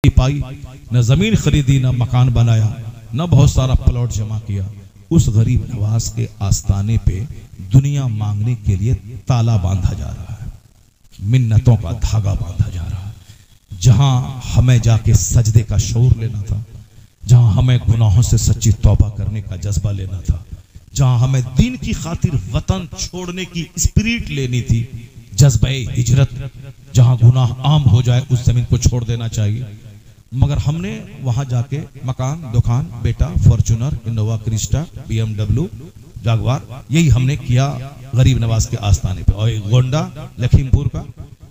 पाई, न जमीन खरीदी, न मकान बनाया, न बहुत सारा प्लॉट जमा किया। उस गरीब नवाज के आस्थाने पे दुनिया मांगने के लिए ताला बांधा जा रहा है, मिन्नतों का धागा बांधा जा रहा है। जहां हमें जाके सजदे का शऊर लेना था, जहां हमें गुनाहों से सच्ची तौबा करने का जज्बा लेना था, जहां हमें दीन की खातिर वतन छोड़ने की स्पिरिट लेनी थी, जज्बे हिजरत, जहां गुनाह आम हो जाए उस जमीन को छोड़ देना चाहिए। मगर हमने वहां जाके मकान, दुकान, बेटा, फॉर्च्यूनर, इनोवा क्रिस्टा, BMW, जागवार, यही हमने किया गरीब नवाज के आस्थाने पे। और गोंडा लखीमपुर का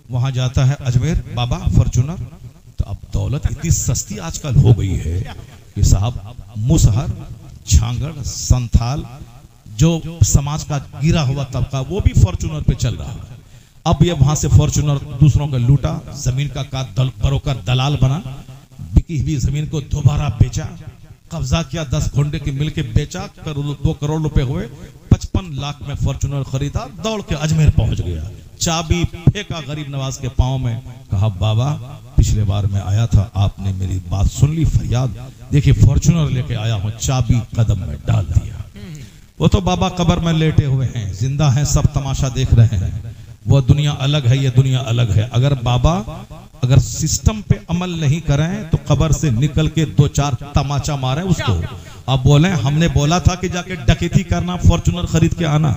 वहां जाता है अजमेर बाबा फॉर्च्यूनर। तो अब दौलत इतनी सस्ती आजकल हो गई है कि साहब मुसहर, झांगड़, संथाल, जो समाज का गिरा हुआ तबका, वो भी फॉर्च्यूनर पे चल रहा है। अब ये वहां से फॉर्च्यूनर दूसरों का लूटा, जमीन का बरोकर दलाल बना, बिकी हुई जमीन को दोबारा बेचा, कब्जा किया, 10 घंटे की मिल के बेचा, 2 करोड़ रुपए हुए, 55 लाख में फॉर्च्यूनर खरीदा, दौड़ के अजमेर पहुंच गया, चाबी फेंका गरीब नवाज के पांव में, कहा बाबा पिछले बार मैं आया था, आपने मेरी बात सुन ली, फरियाद देखिए फॉर्च्यूनर लेके आया हूं, चाबी कदम में डाल दिया। वो तो बाबा कब्र में लेटे हुए हैं, जिंदा हैं, सब तमाशा देख रहे हैं। वो दुनिया अलग है, ये दुनिया अलग है। अगर बाबा अगर सिस्टम पे अमल नहीं करें तो कब्र से निकल के 2-4 तमाचा मारे उसको। अब बोले हमने बोला था कि जाके डकैती करना, फॉर्च्यूनर खरीद के आना,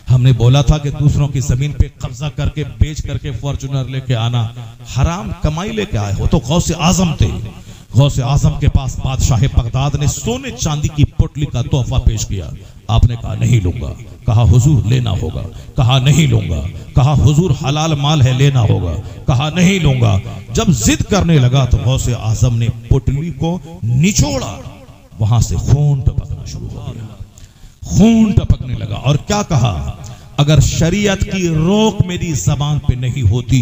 हमने बोला था कि दूसरों की जमीन पे कब्जा करके बेच करके फॉर्च्यूनर लेके आना, हराम कमाई लेके आए हो। तो गौसे आजम थे, गौसे आजम के पास बादशाह बगदाद ने सोने चांदी की पोटली का तोहफा पेश किया। आपने कहा नहीं लूंगा, कहा हुजूर लेना होगा, कहा नहीं लूंगा, कहा हुजूर हलाल माल है लेना होगा, कहा नहीं लूंगा। जब जिद करने लगा तो गौसे आजम ने पोटली को निचोड़ा, वहां से खून टपकना शुरू हो गया, खून टपकने लगा। और क्या कहा, अगर शरीयत की रोक मेरी जबान पे नहीं होती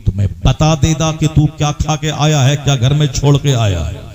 तो मैं बता देता कि तू क्या खा के आया है, क्या घर में छोड़ के आया है।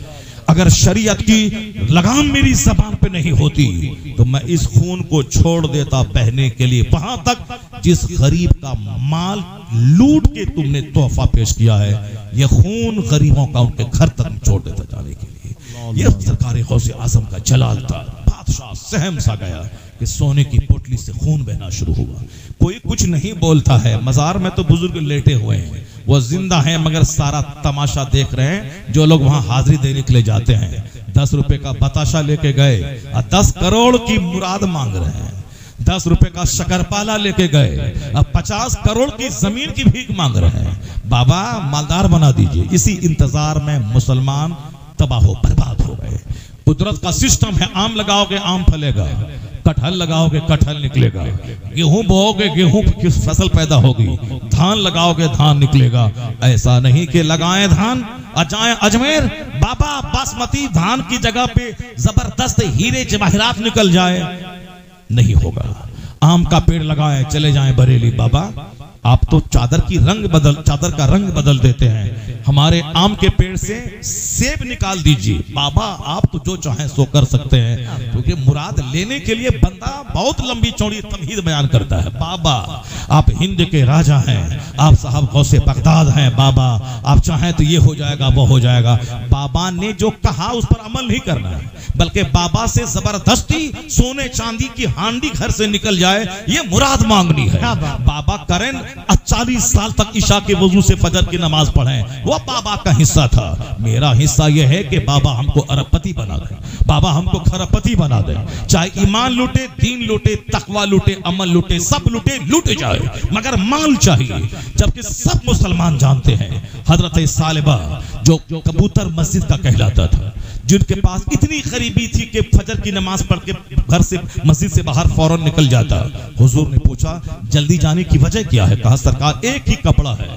अगर शरीयत की लगाम मेरी जबान पे नहीं होती तो मैं इस खून को छोड़ देता बहने के लिए, वहां तक जिस गरीब का माल लूट के तुमने तोहफा पेश किया है, यह खून गरीबों का उनके घर तक छोड़ देता जाने के लिए। यह सरकार गौसे आजम का जलाल था। बादशाह सहम सा गया कि सोने की पोटली से खून बहना शुरू हुआ। कोई कुछ नहीं बोलता है, मजार में तो बुजुर्ग लेटे हुए हैं, वो जिंदा हैं मगर सारा तमाशा देख रहे हैं। जो लोग वहां हाजिरी देने के लिए जाते हैं, 10 रुपए का बताशा लेके गए और 10 करोड़ की मुराद मांग रहे हैं, 10 रुपए का शकरपाला लेके गए, अब 50 करोड़ की जमीन की भीख मांग रहे हैं। बाबा मालदार बना दीजिए। इसी इंतजार में मुसलमान तबाह बर्बाद हो गए। कुदरत का सिस्टम है, आम लगाओगे आम फलेगा, कटहल लगाओगे कटहल निकलेगा, गेहूं बोओगे गेहूं की फसल पैदा होगी, धान लगाओगे धान निकलेगा। ऐसा नहीं कि लगाएं धान और जाएं अजमेर, बाबा बासमती धान की जगह पे जबरदस्त हीरे जवाहरात निकल जाए, नहीं होगा। आम का पेड़ लगाए चले जाएं बरेली, बाबा आप तो चादर का रंग बदल देते हैं, हमारे आम के पेड़ से सेब निकाल दीजिए। बाबा आप तो जो चाहें सो कर सकते हैं, क्योंकि मुराद लेने के लिए बंदा बहुत लंबी चौड़ी तमहीद बयान करता है। बाबा आप हिंद के राजा हैं, आप साहब गौसे बगदाद हैं, बाबा आप चाहें तो ये हो जाएगा वो हो जाएगा। बाबा ने जो कहा उस पर अमल नहीं करना है, बल्कि बाबा से जबरदस्ती सोने चांदी की हांडी घर से निकल जाए, ये मुराद मांगनी है। बाबा करें 40 साल तक ईशा के वजू से फजर की नमाज पढ़ें, वो बाबा का हिस्सा था। मेरा हिस्सा यह है कि बाबा हमको अरबपति बना दे, बाबा हमको खरबपति बना दे। चाहे ईमान लूटे, दीन लूटे, तकवा लूटे, अमल लूटे, सब लूटे, लूटे जाए, मगर माल चाहिए। जबकि सब मुसलमान जानते हैं हजरत सालिबा जो कबूतर मस्जिद का कहलाता था, जिनके पास इतनी गरीबी थी कि फजर की नमाज पढ़ के घर से मस्जिद से बाहर फौरन निकल जाता। हुजूर ने पूछा जल्दी जाने की वजह क्या है? कहा सरकार एक ही कपड़ा है,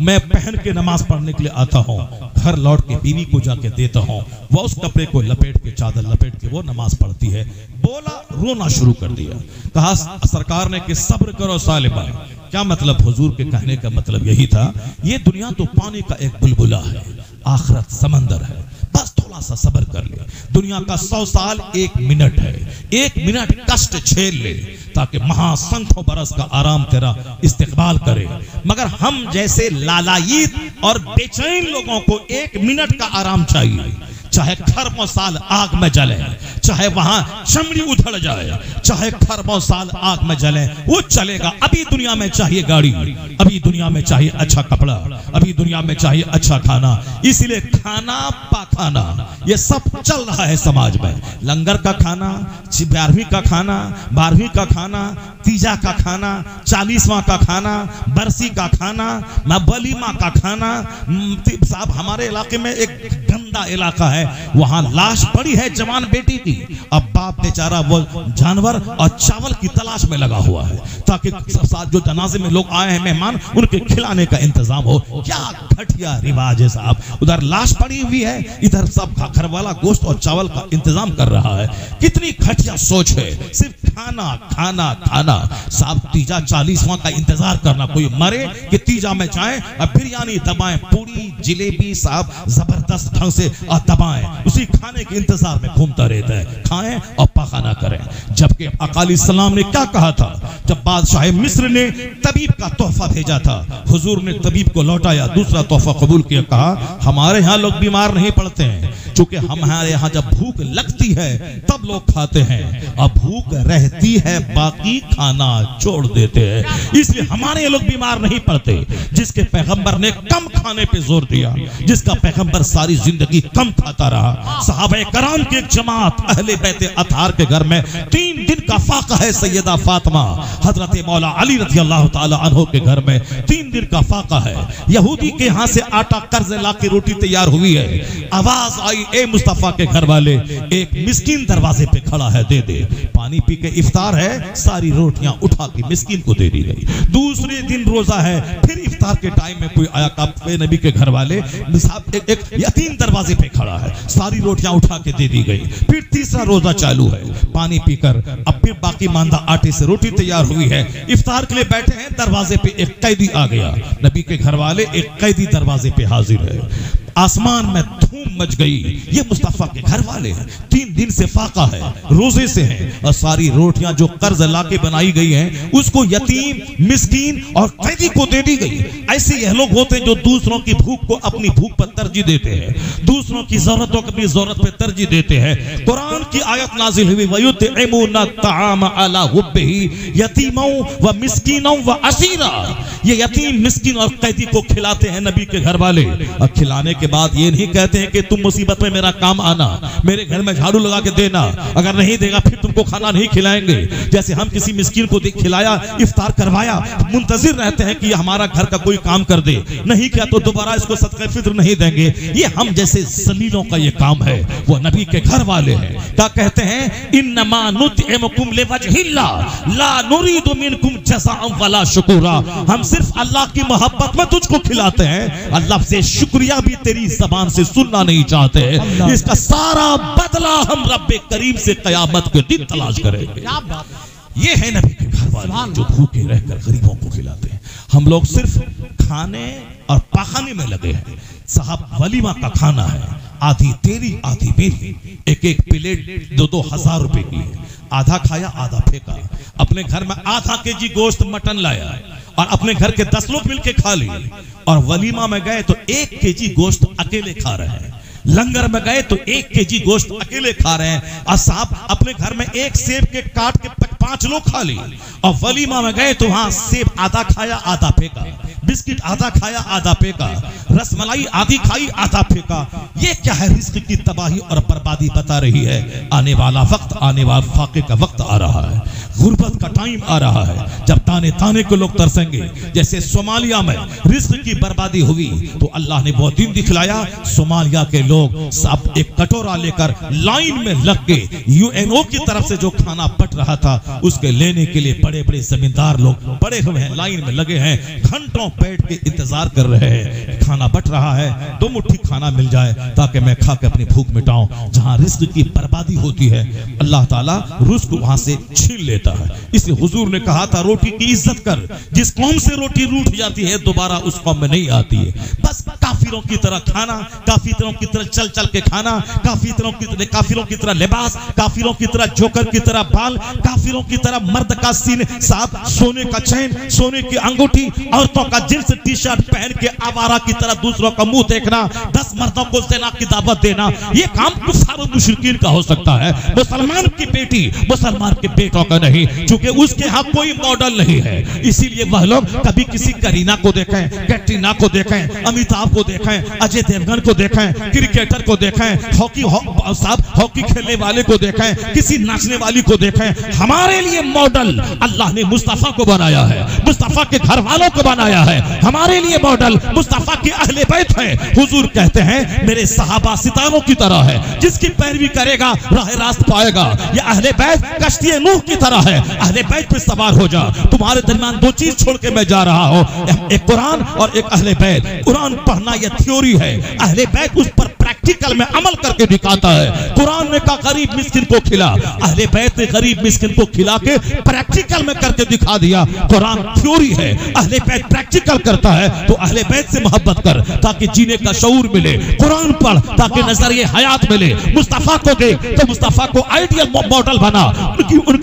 मैं पहन के नमाज पढ़ने के लिए आता हूँ, घर लौट के बीवी को जाके देता हूँ, वो उस कपड़े को लपेट के, चादर लपेट के वो नमाज पढ़ती है। बोला, रोना शुरू कर दिया। कहा सरकार ने कि सब्र करो सालिबा। क्या मतलब? हुजूर के कहने का मतलब यही था, ये दुनिया तो पानी का एक बुलबुला है, आखिरत समंदर है, बस थोड़ा सा सब्र कर ले। दुनिया का 100 साल 1 मिनट है, 1 मिनट कष्ट झेल ले ताकि महासंख्यों बरस का आराम तेरा इस्तेकबाल करे। मगर हम जैसे लालायित और बेचैन लोगों को 1 मिनट का आराम चाहिए, चाहे खरबों साल आग में जले, चाहे वहां चमड़ी उधड़ जाए, चाहे खरबों साल आग में जले, वो चलेगा। अभी दुनिया में चाहिए गाड़ी, अभी दुनिया में चाहिए अच्छा कपड़ा, अभी दुनिया में चाहिए अच्छा खाना। इसलिए खाना पाखाना ये सब चल रहा है समाज में। लंगर का खाना, 11वीं का खाना, 12वीं का खाना, तीजा का खाना, 40वां का खाना, बरसी का खाना, वलीमा का खाना। साहब हमारे इलाके में एक गंदा इलाका है, वहां लाश पड़ी है जवान बेटी की। अब बाप बेचारा वो जानवर और चावल की तलाश में लगा हुआ है ताकि साथ जो जनाजे में लोग आए हैं मेहमान, उनके खिलाने का इंतजाम हो। क्या घटिया रिवाज है साहब। उधर लाश पड़ी हुई है, इधर सब घर वाला गोश्त और चावल का इंतजाम कर रहा है। कितनी घटिया सोच है। सिर्फ खाना खाना खाना साहब। तीजा 40वां का इंतजार करना, कोई मरे कि तीजा में जाए और बिरयानी दबाएं, पूरी जिलेबी साहब जबरदस्त ढंग से दबाएं, उसी खाने के इंतजार में घूमता रहता है। खाएं और पाखाना करें। जबकि अकाली सलाम ने क्या कहा था जब बादशाह मिस्र ने तबीब का तोहफा भेजा था, हुजूर ने तबीब को लौटाया, दूसरा तोहफा कबूल किया। कहा हमारे यहाँ लोग बीमार नहीं पड़ते हैं, क्योंकि हमारे यहाँ जब भूख लगती है तब लोग खाते हैं, और भूख रहती है बाकी खाना छोड़ देते हैं। इसलिए हमारे लोग बीमार नहीं पड़ते। जिसके पैगंबर ने कम खाने पे जोर दिया, जिसका पैगंबर सारी जिंदगी कम खाता रहा। सहाबा कराम की एक जमात अहले बैत अतहार के घर में 3 दिन का फाका है। सैयदा फातिमा हजरत मौला अली रज़ी अल्लाह ताला अन्हु के घर में 3 दिन का फाका है। यहूदी के यहाँ से आटा कर्ज ला के रोटी तैयार हुई है। आवाज आई, ए मुस्तफा के घर वाले, एक मिस्कीन दरवाजे पे खड़ा है, दे दे। पानी पी के इफ्तार है, सारी रोटियां उठा के मिस्कीन को दे दी गई। दूसरे दिन रोजा है, फिर इफ्तार के टाइम में कोई आया, काफे नबी के घर वाले एक यतीम दरवाजे पे खड़ा है, सारी रोटियां उठा के दे दी गई। फिर तीसरा रोजा चालू है, पानी पीकर अब फिर बाकी मांदा आटे से रोटी तैयार हुई है। इफ्तार के लिए बैठे हैं, दरवाजे पे एक कैदी आ गया। नबी के घर वाले, एक कैदी दरवाजे पे हाजिर है। आसमान में धूम मच गई। ये मुस्तफा के घर वाले हैं, 3 दिन से फाका है, रोजे से हैं, और सारी रोटियां जो कर्ज लाके बनाई गई हैं उसको यतीम, मिस्कीन और कैदी को दे दी गई। ऐसे यह लोग होते हैं जो दूसरों की भूख को अपनी भूख पर तरजीह देते हैं, दूसरों की जरूरतों को अपनी जरूरत पर तरजीह देते हैं। कुरान की आयत नाजिल हुई, वयुतइमूना तआम अला हुब्बिही यतीमों व मिस्कीनों व असीरा। ये यतीम, मिस्कीन और कैदी को खिलाते हैं नबी के घर वाले। और खिलाने के बाद ये नहीं कहते हैं कि तुम मुसीबत में मेरा काम आना, मेरे घर में झाड़ू लगा के देना, अगर नहीं देगा फिर तुमको खाना नहीं खिलाएंगे। जैसे हम किसी मिस्कीन को खिलाया, इफ्तार करवाया, मुंतजिर रहते हैं कि हमारा घर का कोई काम कर दे, नहीं किया तो दोबारा इसको सदका फित्र नहीं देंगे। ये हम जैसे जलीलों का ये काम है। वो नबी के घर वाले हैं, क्या कहते हैं, इन्नमा नुतइमुकुम लिवजहिल्लाह ला नुरीदु मिनकुम जज़ाअन वला शुकुरा। हम सिर्फ अल्लाह की मोहब्बत में तुझको खिलाते हैं, अल्लाह से शुक्रिया भी तेरी ज़बान से सुनना नहीं चाहते। इसका सारा बदला हम रब्बे करीम से क़यामत के दिन तलाश करेंगे। ये है नबी के घर वाले जो भूखे रहकर गरीबों को खिलाते हैं। हम लोग सिर्फ खाने और पाखाने में लगे हैं। साहब वलीमा का खाना है, आधी तेरी आधी मेरी, एक एक प्लेट 2-2 हजार रुपए की है। आधा खाया आधा फेंका। अपने घर में आधा केजी गोश्त मटन लाया और अपने घर के 10 लोग मिलके खा लिए। और वलीमा में गए तो 1 केजी गोश्त अकेले खा रहे हैं। लंगर में गए तो 1 केजी गोश्त अकेले खा रहे हैं। और साहब अपने घर में एक सेब के काट के 5 लोग खा लिए। और वलीमा में गए तो वहां सेब आधा खाया आधा फेंका, बिस्किट आधा खाया आधा फेंका, रसमलाई आधी खाई आधा फेंका। ये क्या है? रिस्क की तबाही और बर्बादी बता रही है। आने वाला वक्त, आने वाला फाके का वक्त आ रहा है, गुर्बत का टाइम आ रहा है जब ताने ताने को लोग तरसेंगे। जैसे सोमालिया में रिस्क की बर्बादी हुई तो अल्लाह ने वो दिन दिखलाया, सोमालिया के लोग सब एक कटोरा लेकर लाइन में लग के यूएनओ की तरफ से जो खाना बट रहा था उसके लेने के लिए बड़े बड़े जमींदार लोग बड़े हुए हैं, लाइन में लगे हैं, घंटों बैठ के इंतजार कर रहे हैं। खाना बट रहा है, 2 मुट्ठी खाना मिल जाए ताकि मैं खा के अपनी भूख मिटाऊं। जहां रिस्क की बर्बादी होती है अल्लाह ताला रिस्क वहां से छीन लेता है। इसलिए हुजूर ने कहा था, रोटी की इज्जत कर। जिस कौम से रोटी रूठ जाती है दोबारा उस कौम में नहीं आती है। बस काफिरों की तरह खाना, काफिरों की तरह चल चल के खाना, काफिरों की तरह लिबास, काफिरों की तरह जोकर की तरह बाल, काफिरों की तरह मर्द का सीने साफ, सोने का चैन, सोने की अंगूठी, औरतों का जींस टी शर्ट पहन के आवारा की तरह दूसरों का मुंह देखना, 10 मर्दों को ज़िना की दावत देना, ये काम कुफार और मुशरिकीन का हो सकता है। मुसलमान की बेटी मुसलमान के बेटों का नहीं, क्योंकि उसके यहाँ कोई मॉडल नहीं है। इसीलिए वह लोग कभी किसी करीना को देखें, कैटरीना को देखें, अमिताभ को देखें, अजय देवगन को देखें, क्रिकेटर को देखें, हॉकी खेलने वाले को देखें, किसी नाचने वाली को देखें। हमारे लिए मॉडल अल्लाह ने मुस्तफा को बनाया है, मुस्तफा के घर वालों को बनाया है। हमारे लिए मॉडल मुस्तफा के अहले बैत है। हुजूर कहते हैं मेरे सहाबा सितारों की तरह है, जिसकी पैरवी करेगा राह रास्त पाएगा। ये अहले बैत कश्ती नूह की तरह है, अहले बैत पे सवार हो जा। तुम्हारे दरमियान दो चीज छोड़ के मैं जा रहा हूं, एक कुरान और एक अहले बैत। कुरान पढ़ना यह थ्योरी है, अहले बैत उस पर प्रैक्टिकल में अमल करके दिखाता है। कुरान ने कहा गरीब मिस्किन को खिला, अहले बैत ने गरीब मिस्किन को खिला के प्रैक्टिकल में करके दिखा दिया। कुरान थ्योरी है, अहले बैत प्रैक्टिकल करता है। तो अहले बैत से मोहब्बत कर ताकि जीने का शऊर मिले, कुरान पढ़ ताकि नजरिए हयात मिले, मुस्तफा को देख तो मुस्तफा को आइडियल मॉडल बना,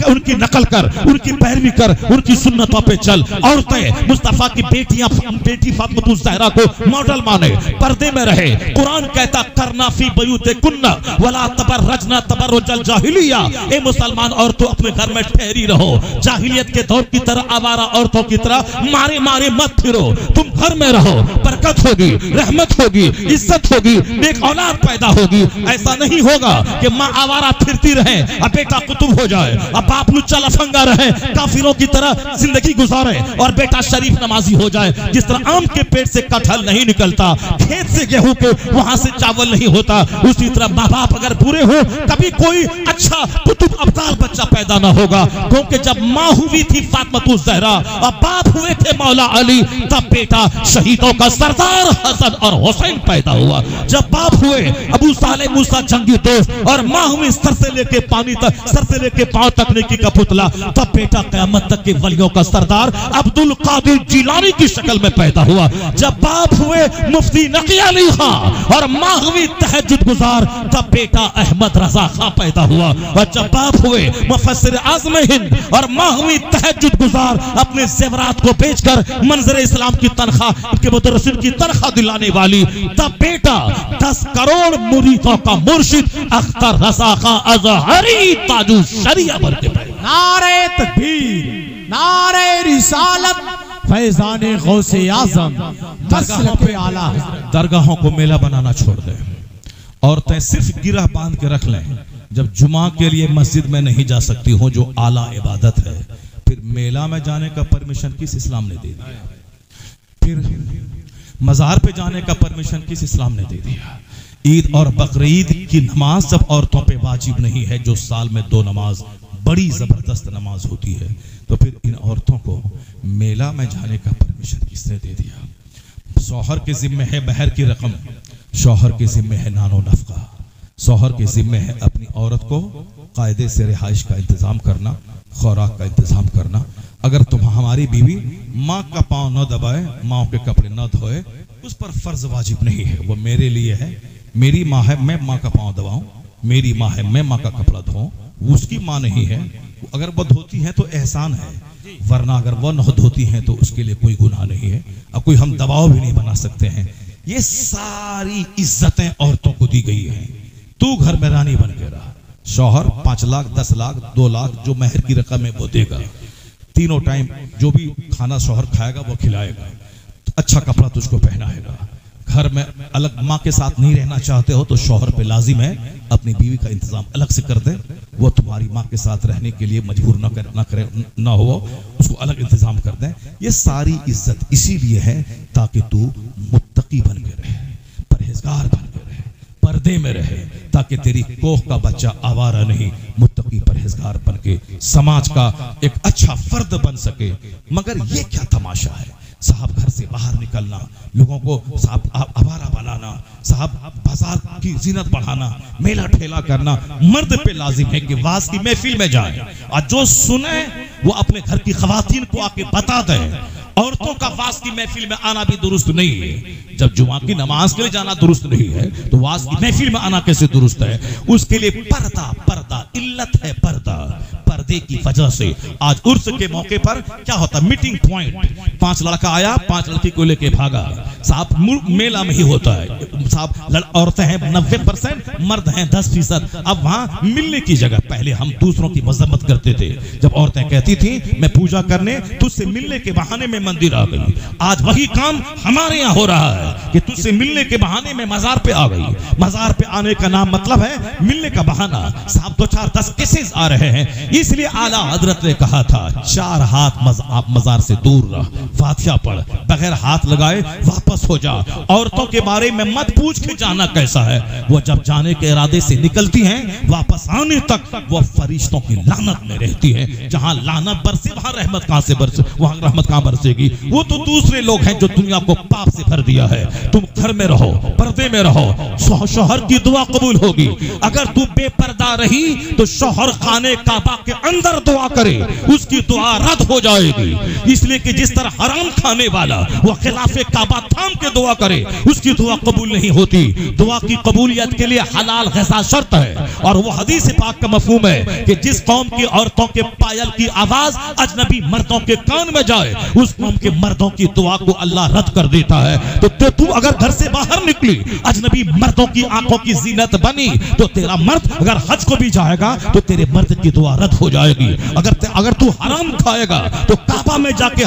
उनकी नकल कर, उनकी पैरवी कर, उनकी सुन्नतों पे चल। औरतें मुस्तफा की बेटियां, बेटी फातिमा ज़हरा को मॉडल माने, पर्दे में रहे। कुरान कहता करना फी बयूते कुन्ना वला तबर्रजना तबर्रुजल जाहिलिया। ए मुसलमान औरतों अपने घर में ठहरी रहो, जाहिलियत के दौर की तरह आवारा औरतों की तरह मारे मारे मत फिरो। तुम घर में रहो, बरकत होगी, रहमत होगी, इज्जत होगी, नेक औलाद पैदा होगी। ऐसा नहीं होगा कि माँ आवारा फिरती रहे और बेटा कुतुब हो जाए, अब बाप लुच्चा लफंगा रहे, काफिरों की तरह जिंदगी गुजारे और बेटा शरीफ नमाजी हो जाए। जिस तरह आम के पेट से कटहल नहीं निकलता, खेत से गेहूं के वहां से चावल नहीं होता, उसी तरह माँ बाप अगर बुरे हो कभी कोई अच्छा कुतुब अब्दाल बच्चा पैदा ना होगा। क्योंकि जब माँ हुई थी फातिमा ज़हरा और बाप हुए थे मौला अली, तब बेटा शहीदों का सरदार हसन और हुसैन पैदा हुआ। जब बाप हुए अबू साले मूसा जंगी दोस्त और माँ हुई सर से लेके पानी तक, सर से लेके पांव तक नेकी का पुतला, तब बेटा कयामत तक के वलियों का सरदार अब्दुल कादिर जिलानी की शक्ल में पैदा हुआ। जब बाप हुए मुफ्ती नकी अली खां और माँ हुई तहज्जुद गुजार, तब बेटा अहमद रजा खां पैदा हुआ। और जब बाप हुए मुफस्सिर आज़म हिंद और माँ हुई तहज्जुद गुजार, अपने ज़ेवरात को बेचकर मंजर इस्लाम की तनख्वाह, उनके मुदर्रिसिन की तनख्वाह दिलाने वाली, तब बेटा 10 करोड़ मुरीदों का मुर्शिद अख्तर रजा खां अज़हरी ताजु शरिया बन के पैदा। नारे तकबीर, नारे रिसालत, फैज़ाने गौसे आज़म, दरगाहों को मेला बनाना छोड़ दें। औरतें सिर्फ गिरह बांध के रख लें। जब जुमा के लिए मस्जिद में नहीं जा सकती हो, जो आला इबादत है, फिर मेला में जाने का परमिशन किस इस्लाम ने दे दिया? फिर मज़ार पे जाने का परमिशन किस इस्लाम ने दे दिया? ईद और बकरीद की नमाज जब औरतों पे वाजिब नहीं है, जो साल में 2 नमाज बड़ी जबरदस्त नमाज होती है, तो फिर इन औरतों को मेला में जाने का परमिशन किसने दे दिया? शौहर के जिम्मे है महर की रकम, शौहर के जिम्मे है नानो नफका, शौहर के जिम्मे है अपनी औरत को कायदे से रिहाइश का इंतजाम करना, खुराक का इंतजाम करना। अगर तुम हमारी बीवी माँ का पाँव न दबाए, माँ के कपड़े न धोए, उस पर फर्ज वाजिब नहीं है। वो मेरे लिए है, मेरी माँ है, मैं माँ का पाँव दबाऊं, मेरी माँ है, मैं माँ का कपड़ा धोऊं, उसकी माँ नहीं है। अगर वो धोती है तो एहसान है, वरना अगर वो न धोती है तो उसके लिए कोई गुनाह नहीं है। अब कोई हम दबाव भी नहीं बना सकते हैं। ये सारी इज्जतें औरतों को दी गई हैं। तू घर में रानी बन के रहा, शौहर 5 लाख 10 लाख 2 लाख जो महर की रकम है वो देगा, तीनों टाइम जो भी खाना शौहर खाएगा वो खिलाएगा, अच्छा कपड़ा तुझको पहनाएगा। घर में अलग माँ के साथ नहीं रहना चाहते हो तो शौहर पे लाजिम है अपनी बीवी का इंतजाम अलग से कर दे। वो तुम्हारी माँ के साथ रहने के लिए मजबूर ना हो, उसको अलग इंतजाम कर दे। ये सारी इज्जत इसीलिए है ताकि तू मुत्तकी बन के रहे, परहेजगार बन के रहे, पर्दे में रहे, ताकि तेरी कोख का बच्चा आवारा नहीं, मुत्तकी परहेजगार बन के समाज का एक अच्छा फर्द बन सके। मगर ये क्या तमाशा है साहब, घर से बाहर निकलना, लोगों को साहब आवारा बनाना, साहब बाजार की जीनत बढ़ाना, मेला ठेला करना। मर्द पे लाजिम है कि वाज की महफिल में जाए और जो सुने वो अपने घर की खवातीन को आके बता दे। औरतों का वाज की महफिल में आना भी दुरुस्त नहीं है। जब जुमा की नमाज के लिए जाना दुरुस्त नहीं है तो वाज की महफिल में आना कैसे दुरुस्त है? उसके लिए पर्दा, पर्दा इल्लत है। पर्दा, पर्दे की वजह से आज उर्स के मौके पर क्या होता, मीटिंग पॉइंट, 5 लड़का आया, 5 लड़की को लेके भागा। साहब मेला में ही होता है साहब, औरतें हैं 90%, मर्द हैं 10%। अब वहां मिलने की जगह पहले हम दूसरों की मजम्मत करते थे। जब औरतें कहती थी मैं पूजा करने, तुझसे मिलने के बहाने में मंदिर आ गई। आज वही काम हमारे यहाँ हो रहा है कि तुझसे मिलने के बहाने में मजार पे आ गई। मजार पे आने का नाम मतलब है मिलने का बहाना। साहब 2-4-10 केसेस आ रहे हैं। इसलिए आला हजरत ने कहा था 4 हाथ आप मजार से दूर रह, फातिहा पढ़, बगैर हाथ लगाए वापस हो जा। औरतों के बारे में मत पूछ के जाना कैसा है। वो जब जाने के इरादे से निकलती हैं, वापस आने तक वो फरिश्तों की लानत में रहती हैं। जहां लानत बरसे वहां रहमत कहां से बरसे, वहां रहमत कहां बरसेगी? वो तो दूसरे लोग हैं जो दुनिया को पाप से भर दिया है। तुम घर में रहो, पर्दे में रहो, शौहर की दुआ कबूल होगी। अगर तू बेपर्दा रही तो शौहर खाने काबा के अंदर दुआ करे, उसकी दुआ रद्द हो जाएगी। इसलिए कि जिस तरह हराम खाने वाला वो खिलाफे काबा थाम के दुआ करे, उसकी दुआ कबूल नहीं होती। दुआ की कबूलियत के लिए हलाल ग़िज़ा शर्त है। और वो हदीस पाक का मफ़हूम है कि जिस कौम की औरतों के पायल की आवाज अजनबी मर्दों के कान में जाए, उस कौम के मर्दों की दुआ को अल्लाह रद्द कर देता है। तो तू अगर घर से बाहर निकली, अजनबी मर्दों की आंखों की जीनत बनी, तो तेरा मर्द अगर हज को भी जाएगा तो तेरे मर्द की दुआ रद्द हो जाएगी। अगर तू हराम खाएगा तो काबा में जाके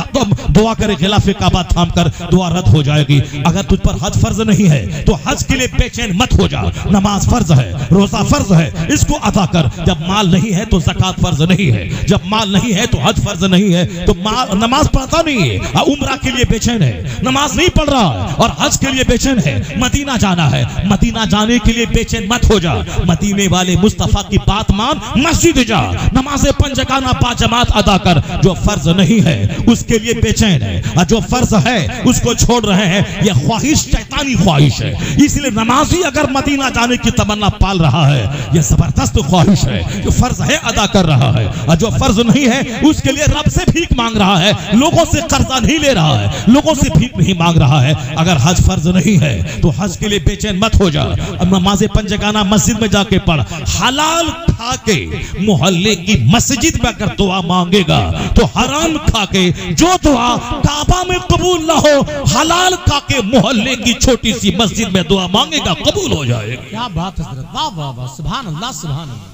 दुआ करे, खिलाफे काबा थाम कर दुआ रद्द हो जाएगी। अगर तुझ पर हज फर्ज नहीं है तो हज के लिए बेचैन मत हो जा। नमाज फर्ज है, रोजा फर्ज है, इसको अदा कर। जब माल नहीं है तो ज़कात फर्ज नहीं है, जब माल नहीं है तो हज फर्ज नहीं है, तो नमाज पढ़ता नहीं है, उम्रा के लिए बेचैन है, नमाज नहीं पढ़ रहा है और हज के लिए बेचैन है। मदीना जाना है, मदीना जाने के लिए बेचैन मत हो जा। मदीने वाले मुस्तफा की बात मान, मस्जिद जा, नमाज़ें 5 जगाना बाजमात अदा कर। जो फर्ज नहीं है उसके लिए बेचैन है, और जो फर्ज है उसको छोड़ रहे हैं। यह ख्वाहिश शैतानी ख्वाहिश है। इसलिए नमाजी अगर मदीना जाने की तमन्ना पाल रहा है, यह जबरदस्त ख्वाहिश है। जो फर्ज है अदा कर रहा है, और जो फर्ज नहीं है उसके लिए रब से भीख मांग रहा है, लोगों से कर्जा नहीं ले रहा है, लोगों से भीख नहीं मांग रहा है। अगर हज फर्ज नहीं है तो हज के लिए बेचैन मत हो जा। अब नमाज़ें 5 जगाना मस्जिद में जाके पढ़। हलाल खा के मोहल्ले की मस्जिद में अगर दुआ मांगेगा तो हराम खा के जो दुआ काबा में कबूल ना हो, हलाल खा के मोहल्ले की छोटी सी मस्जिद में दुआ मांगेगा, कबूल हो जाएगी। क्या बात है हज़रत, वाह वाह वाह, सुभान अल्लाह सुभान अल्लाह,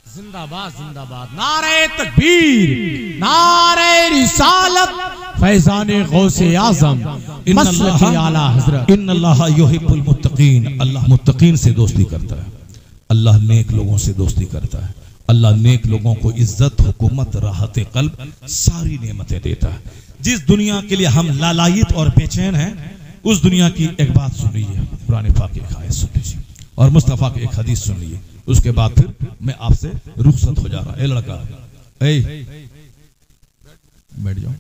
जिंदाबाद जिंदाबाद, नारे तकबीर, नारे रिसालत, फैज़ाने गौसे आज़म, मसलक आला हज़रत। इन्नल्लाह युहिब्बुल मुत्तकीन, अल्लाह मुत्तकीन से दोस्ती करता है, अल्लाह नेक लोगों से दोस्ती करता है। अल्लाह नेक लोगों को इज्जत, हुकूमत, राहत कल्ब, सारी नेमतें देता है। जिस दुनिया के लिए हम लालायित और बेचैन हैं, उस दुनिया की एक बात सुन लीजिए, कुरान पाक की एक आयत सुन लीजिए और मुस्तफ़ा की एक हदीस सुन लीजिए। उसके बाद फिर मैं आपसे रुखसत हो जा रहा। ए लड़का, ए बैठ जाओ।